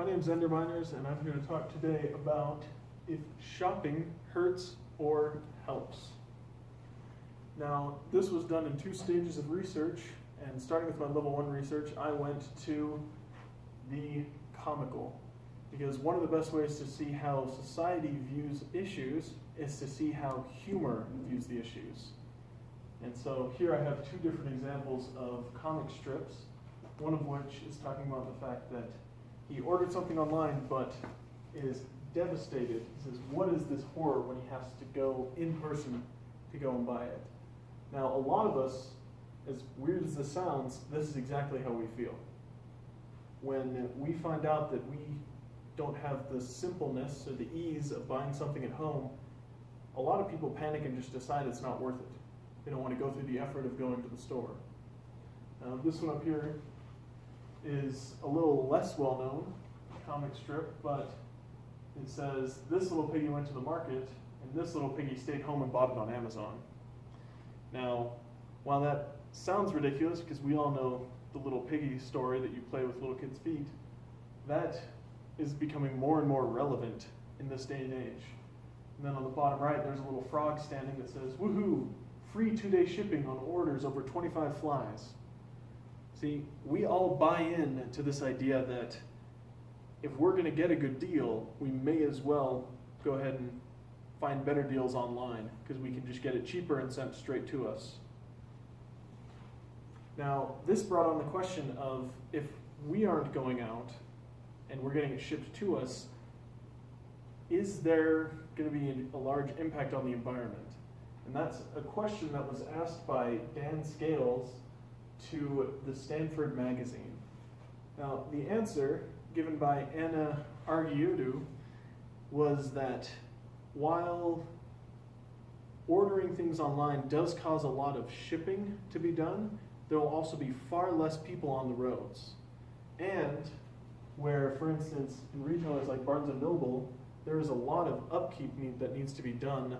My name's Ender Miners, and I'm here to talk today about if shopping hurts or helps. Now, this was done in 2 stages of research, and starting with my level 1 research, I went to the comical. Because one of the best ways to see how society views issues is to see how humor views the issues. And so here I have 2 different examples of comic strips, one of which is talking about the fact that he ordered something online but is devastated. He says, what is this horror when he has to go in person to go and buy it? Now, a lot of us, as weird as this sounds, this is exactly how we feel. When we find out that we don't have the simpleness or the ease of buying something at home, a lot of people panic and just decide it's not worth it. They don't want to go through the effort of going to the store. This one up here is a little less well-known comic strip, but it says, this little piggy went to the market, and this little piggy stayed home and bought it on Amazon. Now, while that sounds ridiculous, because we all know the little piggy story that you play with little kids' feet, that is becoming more and more relevant in this day and age. And then on the bottom right, there's a little frog standing that says, woohoo, free 2-day shipping on orders over 25 flies. See, we all buy in to this idea that if we're going to get a good deal, we may as well go ahead and find better deals online because we can just get it cheaper and sent straight to us. Now, this brought on the question of if we aren't going out and we're getting it shipped to us, is there going to be a large impact on the environment? And that's a question that was asked by Dan Scales to the Stanford magazine. Now, the answer given by Anna Argioudu was that while ordering things online does cause a lot of shipping to be done, there will also be far less people on the roads. And where, for instance, in retailers like Barnes & Noble, there is a lot of upkeep that needs to be done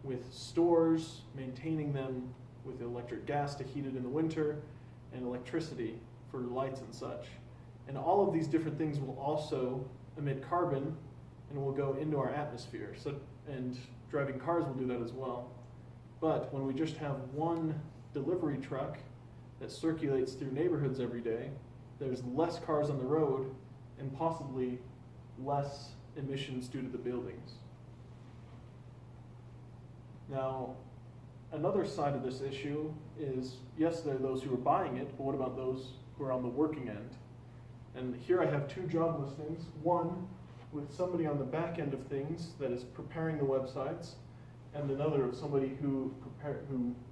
with stores, maintaining them with electric gas to heat it in the winter, and electricity for lights and such. And all of these different things will also emit carbon and will go into our atmosphere. And driving cars will do that as well. But when we just have one delivery truck that circulates through neighborhoods every day, there's less cars on the road and possibly less emissions due to the buildings. Now, another side of this issue is, yes, there are those who are buying it, but what about those who are on the working end? And here I have 2 job listings, one with somebody on the back end of things that is preparing the websites, and another of somebody who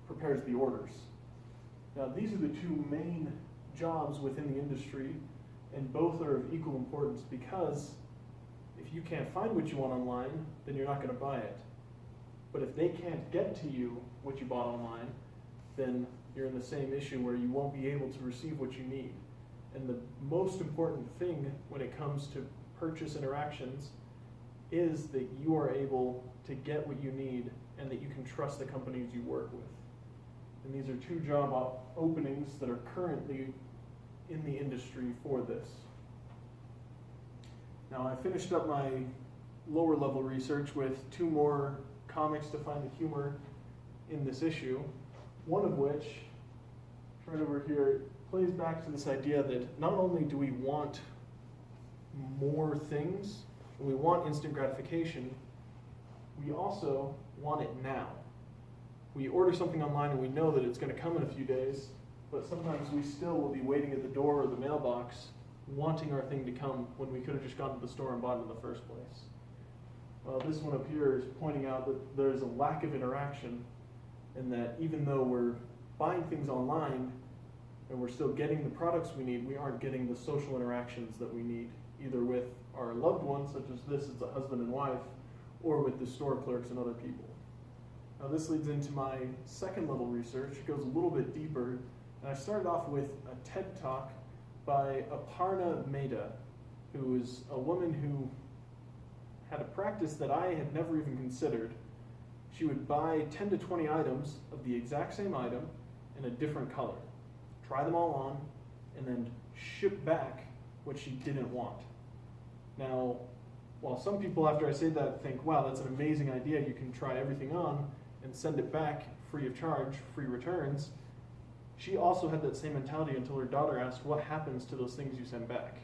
prepares the orders. Now, these are the 2 main jobs within the industry, and both are of equal importance because if you can't find what you want online, then you're not going to buy it. But if they can't get to you what you bought online, then you're in the same issue where you won't be able to receive what you need. And the most important thing when it comes to purchase interactions is that you are able to get what you need and that you can trust the companies you work with. And these are 2 job openings that are currently in the industry for this. Now, I finished up my lower level research with 2 more comics to find the humor in this issue, one of which, right over here, plays back to this idea that not only do we want more things, and we want instant gratification, we also want it now. We order something online and we know that it's going to come in a few days, but sometimes we still will be waiting at the door or the mailbox wanting our thing to come when we could have just gone to the store and bought it in the first place. This one up here is pointing out that there's a lack of interaction, and that even though we're buying things online and we're still getting the products we need, we aren't getting the social interactions that we need, either with our loved ones, such as this, it's a husband and wife, or with the store clerks and other people. Now, this leads into my second level research. It goes a little bit deeper, and I started off with a TED Talk by Aparna Mehta, who is a woman who had a practice that I had never even considered. She would buy 10 to 20 items of the exact same item in a different color, try them all on, and then ship back what she didn't want. Now, while some people after I say that think, wow, that's an amazing idea, you can try everything on and send it back free of charge, free returns, she also had that same mentality until her daughter asked, what happens to those things you send back?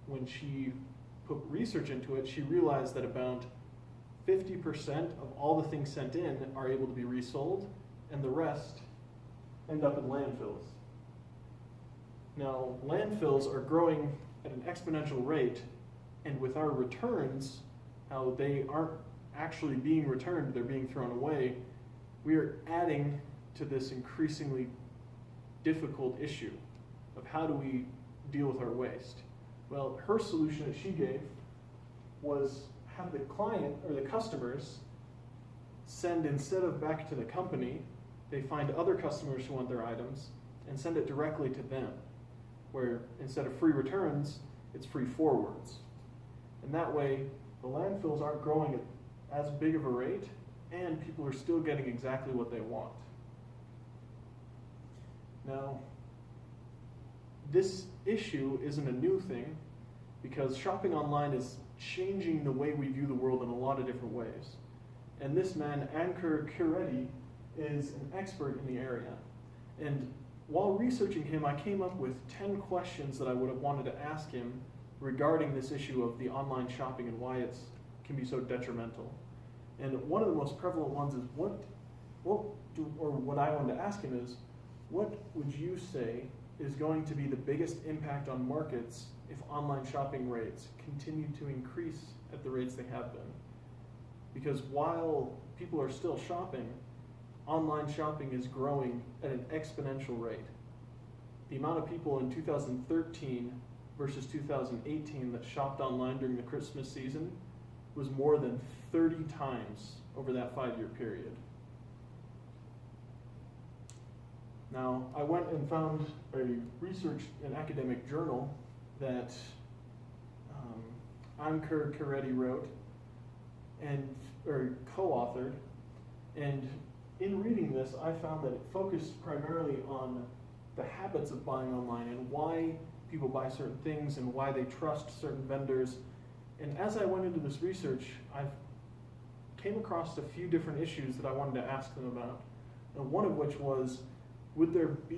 When she put research into it, she realized that about 50% of all the things sent in are able to be resold, and the rest end up in landfills. Now, landfills are growing at an exponential rate, and with our returns, how they aren't actually being returned, they're being thrown away, we are adding to this increasingly difficult issue of how do we deal with our waste. Well, her solution that she gave was have the client or the customers send, instead of back to the company, they find other customers who want their items and send it directly to them, where instead of free returns, it's free forwards. And that way, the landfills aren't growing at as big of a rate, and people are still getting exactly what they want. Now, this issue isn't a new thing, because shopping online is changing the way we view the world in a lot of different ways. And this man, Ankur Kireddy, is an expert in the area. And while researching him, I came up with 10 questions that I would have wanted to ask him regarding this issue of the online shopping and why it can be so detrimental. And one of the most prevalent ones is what I wanted to ask him is, what would you say is going to be the biggest impact on markets if online shopping rates continue to increase at the rates they have been? Because while people are still shopping, online shopping is growing at an exponential rate. The amount of people in 2013 versus 2018 that shopped online during the Christmas season was more than 30 times over that 5-year period. Now, I went and found a research and academic journal that Ankur Kireddy wrote or co-authored, and in reading this, I found that it focused primarily on the habits of buying online and why people buy certain things and why they trust certain vendors. And as I went into this research, I came across a few different issues that I wanted to ask them about. And one of which was, what would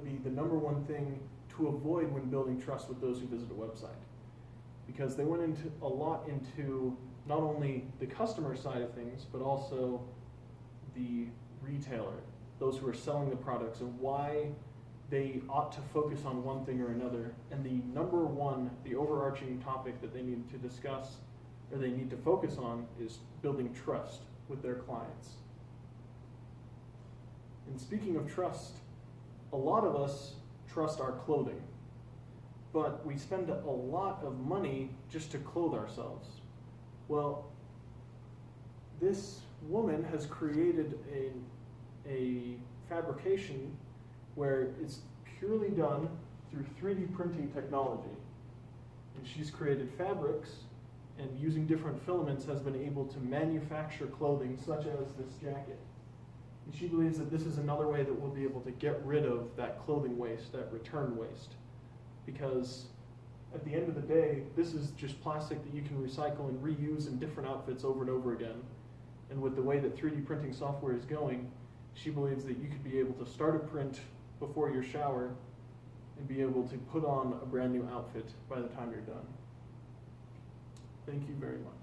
be the number one thing to avoid when building trust with those who visit a website? Because they went into a lot into not only the customer side of things, but also the retailer, those who are selling the products, and why they ought to focus on one thing or another. And the number one, the overarching topic that they need to discuss or they need to focus on is building trust with their clients. And speaking of trust, a lot of us trust our clothing, but we spend a lot of money just to clothe ourselves. Well, this woman has created a fabrication where it's purely done through 3D printing technology. And she's created fabrics, and using different filaments has been able to manufacture clothing such as this jacket. And she believes that this is another way that we'll be able to get rid of that clothing waste, that return waste. Because at the end of the day, this is just plastic that you can recycle and reuse in different outfits over and over again. And with the way that 3D printing software is going, she believes that you could be able to start a print before your shower and be able to put on a brand new outfit by the time you're done. Thank you very much.